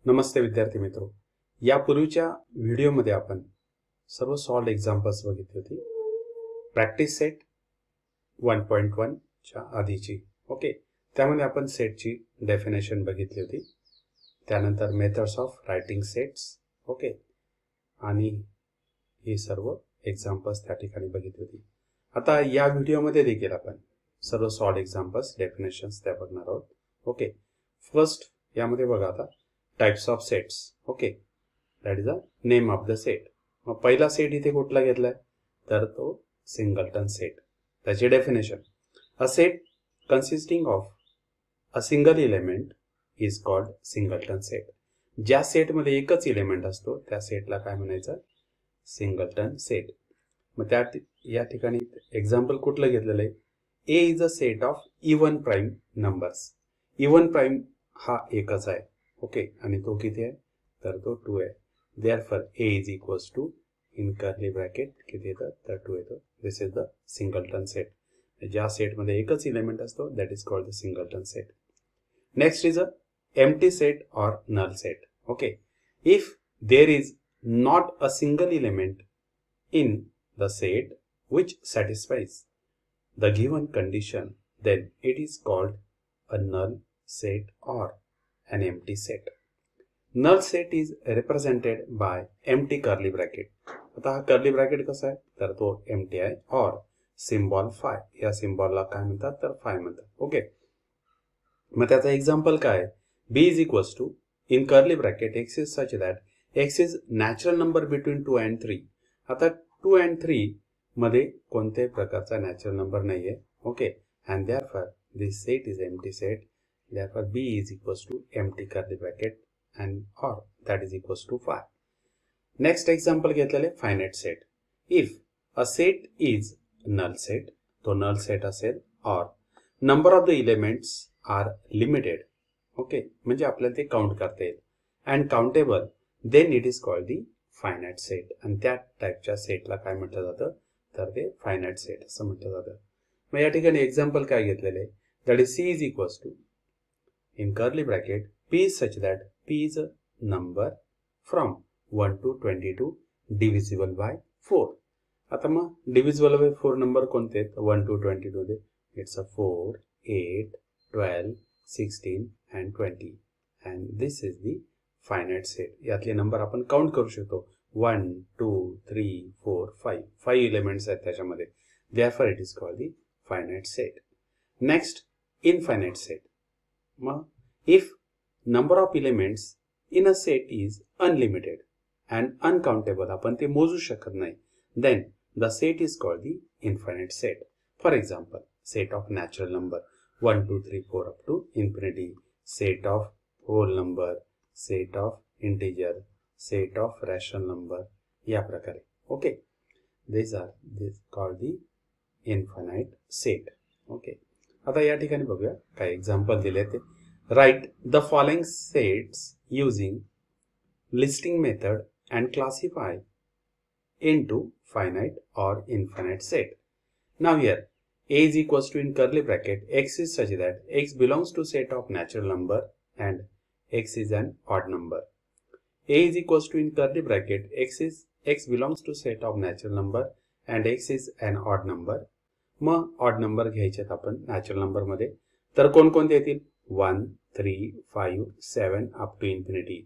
नमस्ते विद्यार्थी मित्रो, यापूर्वीच्या व्हिडिओमध्ये आपण सर्व सॉल्व्ड एक्झाम्पल्स बघितली होती. प्रॅक्टिस सेट 1.1 च्या आधीची. ओके, त्यामध्ये आपण सेटची डेफिनेशन बघितली होती. त्यानंतर methods of writing sets. Okay, आणि ही सर्व एक्झाम्पल्स त्या ठिकाणी बघितली होती. आता या व्हिडिओमध्ये देखील आपण सर्व सॉल्व्ड एक्झाम्पल्स डेफिनेशन्स त्या बघणार आहोत. ओके, फर्स्ट यामध्ये बघा आता types of sets. Okay, that is a name of the set. मग पहिला सेट इथे कुठला घेतलाय तर तो सिंगलटन सेट. त्याची definition, a set consisting of a single element is called singleton set. ज्या सेटमध्ये एकच एलिमेंट असतो त्या सेटला काय म्हणायचं, सिंगलटन सेट. मग या ठिकाणी एक्झाम्पल कुठलं घेतलेलं आहे, A is a set of even prime numbers. Even prime हा एकच आहे. ओके, आणि तो किती आहे तर तो 2 आहे. Therefore A is equals to in curly bracket किती येतं तर 2 येतो. This is the singleton set. ज्या सेटमध्ये एकच एलिमेंट असतो that is called the singleton set. Next is a empty set or null set. Okay, if there is not a single element in the set which satisfies the given condition, then it is called a null set or an empty set. Null set is represented by empty curly bracket. आता हा curly bracket कसा आहे तर तो empty आहे. और symbol five, या सिम्बॉलला काय म्हणतात तर फाय म्हणतात. ओके, मग त्याचा एक्झाम्पल काय, B is equals to in curly bracket x is such that x is natural number between 2 and 3. आता 2 and 3 मध्ये कोणत्याही प्रकारचा नॅचरल नंबर नाहीये. Okay, and therefore this set is empty set. Therefore B is equals to empty curly bracket and or that is equals to 5. Next example घेतलेले finite set. If a set is null set, तो null set असेल, और number of the elements are limited. Okay, म्हणजे आपल्याला ते count करता येईल, and countable, then it is called the finite set. आणि त्या टाईपच्या सेटला काय म्हटलं जातं तर ते फायनाइट सेट असं म्हटलं जातं. मग या ठिकाणी एक्झाम्पल काय घेतलेले, that is C is equals to in curly bracket P is such that P is a number from 1 to 22 divisible by 4. आता मग डिव्हिजिबल बाय 4 नंबर कोणते, 1 to 22 they, it's a 4, 8, 12, 16 and 20. And this is the finite set. यातले number आपण count करू शकतो, 1, 2, 3, 4, 5. 5 elements आहेत त्याच्यामध्ये. Therefore it is called the finite set. Next infinite set. मग if number of elements in a set is unlimited and uncountable, आपण ते मोजू शकत नाही, then the set is called the infinite set. For example, set of natural number 1, 2, 3, 4 up to infinity, set of whole number, set of integer, set of rational number, या प्रकारे. Okay, this called the infinite set. Okay, आता या ठिकाणी बघूया काय example दिले ते. Write the following sets using listing method and classify into finite or infinite set. Now here a is equals to in curly bracket x is such that x belongs to set of natural number and x is an odd number. A is equals to in curly bracket x belongs to set of natural number and x is an odd number. मग odd number घ्यायचे आपण natural number मध्ये, तर कोणकोणते येतील, 1, 3, 5, 7 up to infinity.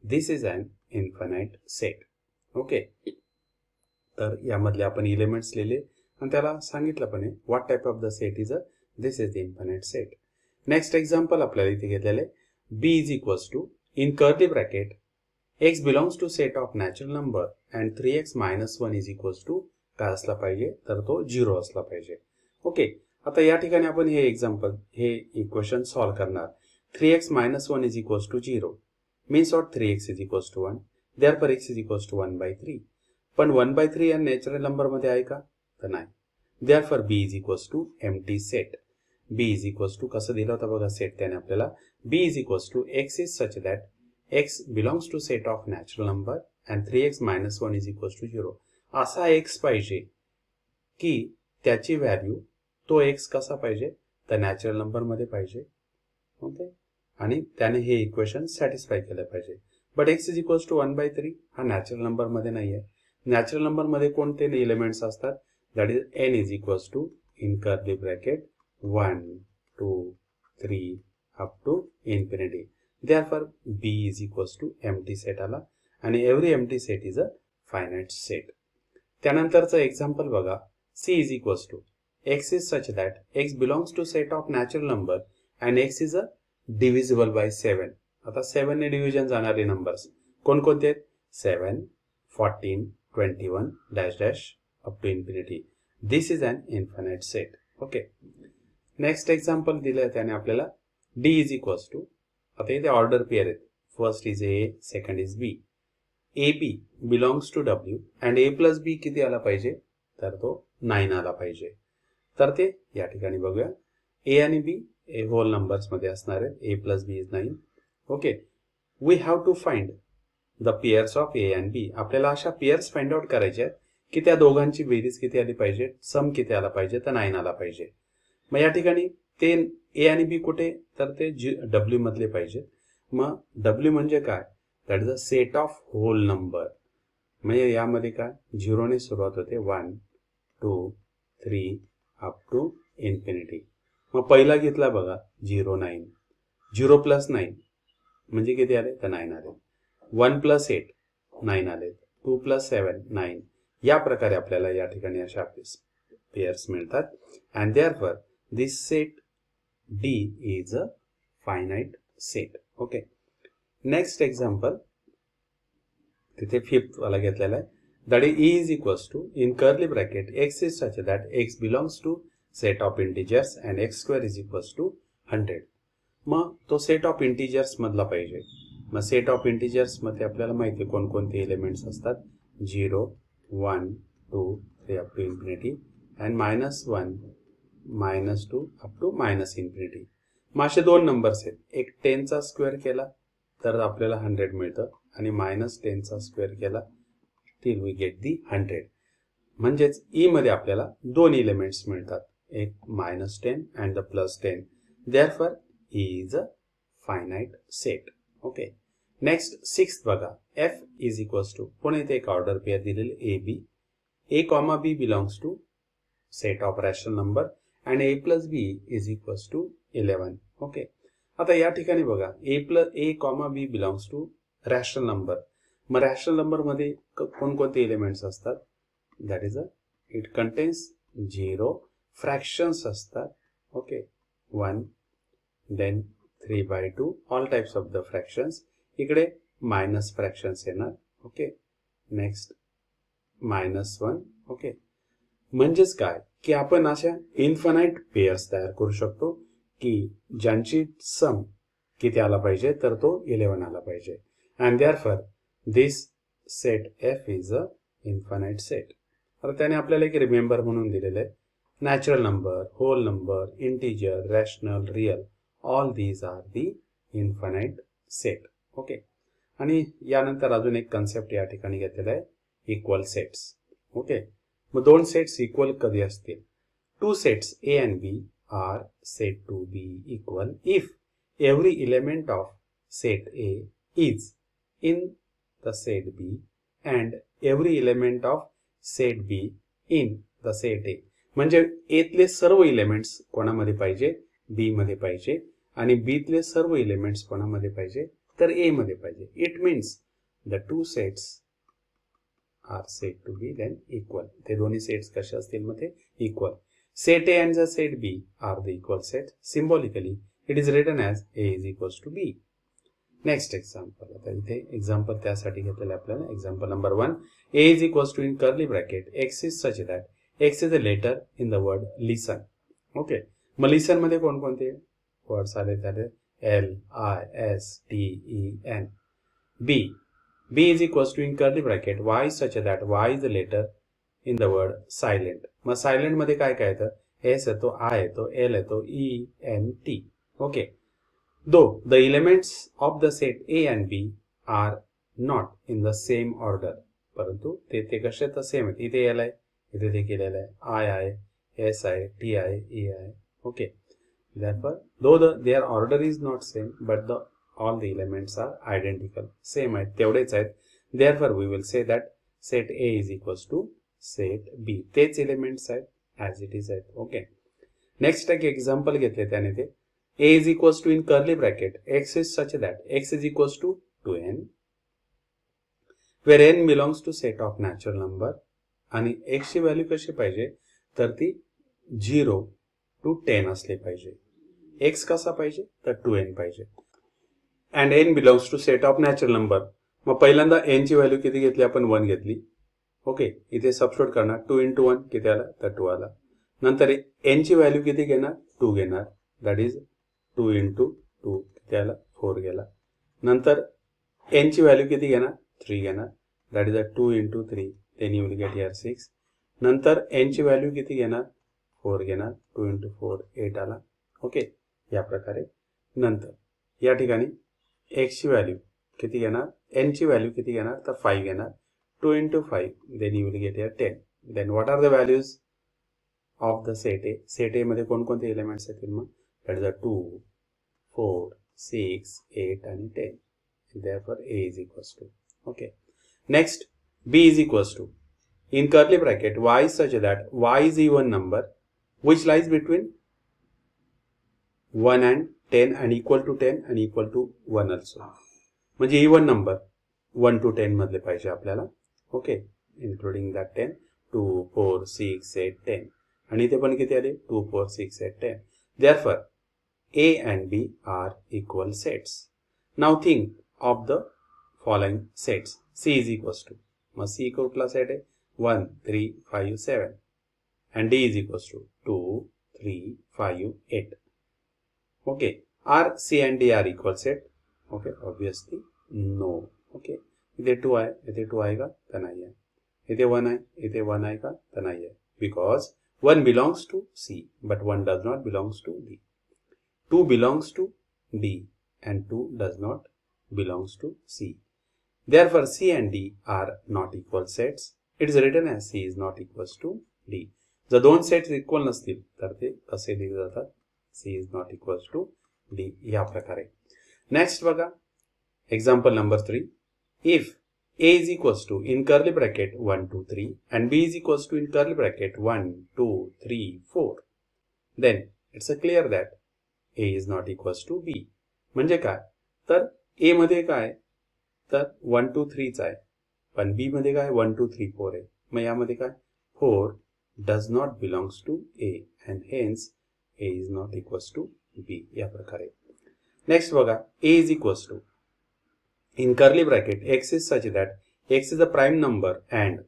This is an infinite set. Okay, तर यामधले आपण एलिमेंट्स लिहिले आणि त्याला सांगितलं पण आहे what type of the set is a, this is the infinite set. Next example आपल्याला इथे घेतलेले, B is equals to in curly bracket x belongs to set of natural number and 3x - 1 is equals to काय असला पाहिजे तर तो 0 असला पाहिजे. ओके, आता या ठिकाणी आपण हे एक्झाम्पल हे इक्वेशन सॉल्व्ह करणार. 3x - 1 is equals to 0 means what, 3x is equals to 1. Therefore x is equals to 1/3. पण 1/3 या नॅचरल नंबर मध्ये आहे का तर नाही. Therefore B is equals to empty set. B is equals to कसं दिलं होतं बघा सेट त्याने आपल्याला, B is equals to x is such that x belongs to set of natural number and 3x - 1 is equals to 0. असा x पाहिजे की त्याची व्हॅल्यू, तो एक्स कसा पाहिजे तर नॅचरल नंबर मध्ये पाहिजे. ओके, आणि त्याने हे इक्वेशन सॅटिस्फाय केलं पाहिजे. But x is equals to 1/3 हा नॅचरल नंबर मध्ये नाही आहे. नॅचरल नंबर मध्ये कोणते एलिमेंट्स असतात? That is n is equals to in curly bracket 1 2 3 up to infinity. Therefore B is equals to empty set आला आणि every empty set is a finite set. त्यानंतरचं example बघा. C is equals to x is such that x belongs to set of natural number and x is a divisible by 7. आता 7 ने division जाणारे numbers कोणकोणते आहेत? 7 14 21 dash dash up to infinity. This is an infinite set. Okay. Next example दिलं त्याने आपल्याला D is equals to, आता इथे ऑर्डर पेअर आहेत. First is A, second is B. AB belongs to W and A plus B किती आला पाहिजे? तर तो 9 आला पाहिजे. तर ते या ठिकाणी बघूया. A आणि B हे होल नंबर्स मध्ये असणार आहेत. A plus B is 9. Okay. We have to find the pairs of A and B. आपल्याला अशा पेअर्स फाइंड आउट करायच्या आहेत की त्या दोघांची बेरीज किती आली पाहिजे, सम किती आला पाहिजे, तर 9 आला पाहिजे. मग या ठिकाणी ते A आणि B कुठे? तर ते W मधले पाहिजे. मग W म्हणजे काय? That is a set of whole number. म्हणजे यामध्ये काय 0 ने सुरुवात होते 1 2 3 अप टू इन्फिनिटी. मग पहिला घेतला बघा 0 9. 0 प्लस 9 म्हणजे किती आले? तर 9 आले. 1 प्लस 8 9 आले. 2 प्लस 7 9. या प्रकारे आपल्याला या ठिकाणी अशा पेअर्स मिळतात. And therefore this set D is a finite set. Okay. Next example, तिथे फिफ्थ वाला घेतलेला आहे. That is E is equals to in curly bracket x is such that x belongs to set of integers and x square is equals to 100. मग तो set of integers मधला पाहिजे. मग set of integers मध्ये आपल्याला माहिती आहे कोणकोणते एलिमेंट्स असतात. 0 1 2 3 up to infinity and -1 -2 up to minus infinity. मग असे दोन नंबर्स आहेत. एक 10 चा स्क्वेअर केला तर आपल्याला 100 मिळतं आणि -10 चा स्क्वेअर केला टिल वी गेट दी 100. म्हणजेच ई मध्ये आपल्याला दोन एलिमेंट्स मिळतात, एक -10 and the +10. Therefore E is a finite set. Okay. Next sixth बघा. F इज इक्वल्स टू, पुन्हा इथे एक ऑर्डर पेअर दिलेली AB. A, B belongs to set of rational number and A plus B is equals to 11. Okay. आता या ठिकाणी बघा A, B belongs to rational number. मग रॅशनल नंबर मध्ये कोणकोणते एलिमेंट्स असतात? That is it contains 0 fractions असतात. Okay. 1 then 3/2 all types of the fractions. इकडे मायनस फ्रॅक्शन्स येणार. ओके. नेक्स्ट -1. ओके. म्हणजेच काय की आपण अशा इन्फानाइट पेअर्स तयार करू शकतो की ज्यांची सम किती आला पाहिजे, तर तो 11 आला पाहिजे. And therefore this set F is a infinite set. तर त्याने आपल्याला एक रिमेंबर म्हणून दिलेलं आहे. Natural number, whole number, integer, rational, real, all these are the infinite set. Okay. आणि यानंतर अजून एक कन्सेप्ट या ठिकाणी घेतलेला आहे, इक्वल सेट्स. ओके. मग दोन सेट्स इक्वल कधी असतील? Two sets A and B are said to be equal if every element of set A is in the set B and every element of set B in the set A. म्हणजे A तले सर्व elements कोणामध्ये पाहिजे? B मध्ये पाहिजे. आणि B तले सर्व एलिमेंट्स कोणामध्ये पाहिजे? तर A मध्ये पाहिजे. It means the two sets are said to be then equal. ते दोन्ही सेट्स कसे असतील मग ते equal. Set A and the set B are the equal set. Symbolically, it is written as A is equals to B. Next example. आता इथे example त्यासाठी घेतलेलं आपल्याला. Example number 1. A is equals to in curly bracket x is such that x is a letter in the word listen. Okay. मग लिसन मध्ये कोणकोणते words आले? त्यात L, I, S, T, E, N. B is equals to in curly bracket y is such that y is a letter in the word silent. मग silent मध्ये काय काय येतं? S येतो, I येतो, L येतो, E, N, T. Okay. Though the elements of the set A and B are not in the same order, परंतु ते कसे तर सेम आहेत. इथे L आहे, इथे देखील L आहे, I आहे, S आहे, T आहे, E आहे. Okay. Therefore, though their order is not same, but the all the elements are identical, same आहेत, तेवढेच आहेत. Therefore we will say that set A is equals to set B. तेच elements आहेत, as it is आहेत. Okay. Next एक example घेतले त्याने ते a is equals to in curly bracket x is such that x is equals to 2n where n belongs to set of natural number आणि x ची value कशी पाहिजे तर ती 0 to 10 असली पाहिजे. x कसा पाहिजे तर 2n पाहिजे and n belongs to set of natural number. मग पहिल्यांदा n ची व्हॅल्यू किती घेतली आपण 1 घेतली. ओके, इथे सबस्टिट्यूट करणार 2 into 1 किती आला तर 2 आला. नंतर n ची व्हॅल्यू किती घेणार 2 घेणार, दॅट इज 2 into 2 किती आला 4 गेला. नंतर n ची व्हॅल्यू किती घेणार 3 घेणार, that is 2 into 3 then you will get here 6. नंतर n ची व्हॅल्यू किती घेणार 4 घेणार, 2 into 4 8 आला. ओके, या प्रकारे. नंतर या ठिकाणी x ची व्हॅल्यू किती घेणार, n ची व्हॅल्यू किती घेणार तर 5 घेणार, 2 into 5 then you will get here 10. Then what are the values of the set A. Set A मध्ये कोणकोणते एलिमेंट्स आहेत मग, that is 2, 4, 6, 8 and 10. Therefore A is equals to. Okay. Next B is equals to in curly bracket y is such that y is even number which lies between 1 and 10 and equal to 10 and equal to 1 also. म्हणजे even number 1 to 10 मधले पाहिजे आपल्याला. Okay, including that 10, 2, 4, 6, 8, 10 आणि इथे पण किती आले 2, 4, 6, 8, 10. Therefore A and B are equal sets. Now think of the following sets. C is equals to, मग C कुठला सेट आहे 1, 3, 5, 7 and D is equals to 2, 3, 5, 8. Okay, are C and D are equal set? Okay, obviously no. Okay, इथे 2 आहे, इथे 2 आहे का तर नाही आहे, इथे 1 आहे, इथे 1 आहे का तर नाही आहे, because 1 belongs to C but 1 does not belongs to D. 2 belongs to D and 2 does not belongs to C. Therefore C and D are not equal sets. It is written as C is not equals to D. जर दोन sets equal नसतील तर ते कसे लिहिले जातात, C is not equals to D या प्रकारे. नेक्स्ट बघा example number 3. If A is equals to in curly bracket 1, 2, 3 and B is equals to in curly bracket 1, 2, 3, 4 then it's a clear that A is not equals to B. म्हणजे काय तर A मध्ये काय तर 1, 2, 3 आहे, पण B मध्ये काय 1, 2, 3, 4 आहे. मग यामध्ये काय 4 does not belongs to A and hence A is not equals to B या प्रकारे. नेक्स्ट बघा A is equals to in curly bracket x is such that x is a prime number and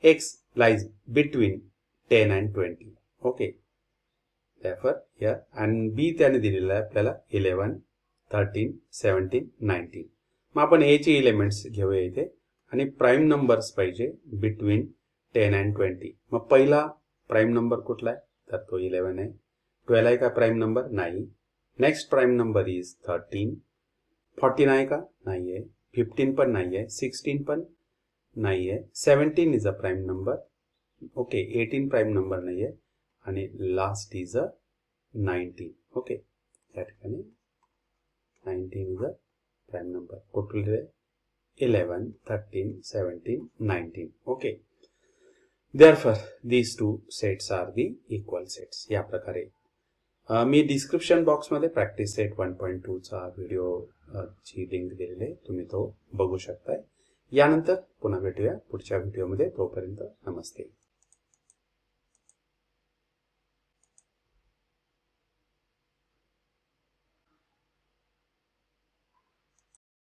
x lies between 10 and 20. Okay. Therefore here and B त्याने दिलेला आहे आपल्याला 11, 13, 17, 19. मग आपण A चे एलिमेंट्स घेऊया इथे आणि प्राइम नंबर्स पाहिजे बिटवीन 10 and 20. मग पहिला प्राइम नंबर कुठला आहे तर तो 11 आहे. 12 आहे का प्राइम नंबर नाही. Next prime number is 13. 14 आहे का नाही आहे. 15 पण नाही आहे. 16 पण नाही आहे. 17 is a prime number. Okay, 18 prime number नाही आहे आणि लास्ट इज अ 19. ओके, या ठिकाणी 19 इज अ प्राइम नंबर. कुठले 11, 13, 17, 19. Okay, therefore these two sets are the equal sets. या प्रकारे मी डिस्क्रिप्शन बॉक्स मध्ये प्रॅक्टिस सेट 1.2 चा व्हिडिओ ची लिंक दिलेली आहे, तुम्ही तो बघू शकताय. यानंतर पुन्हा भेटूया पुढच्या व्हिडिओमध्ये. तोपर्यंत नमस्ते.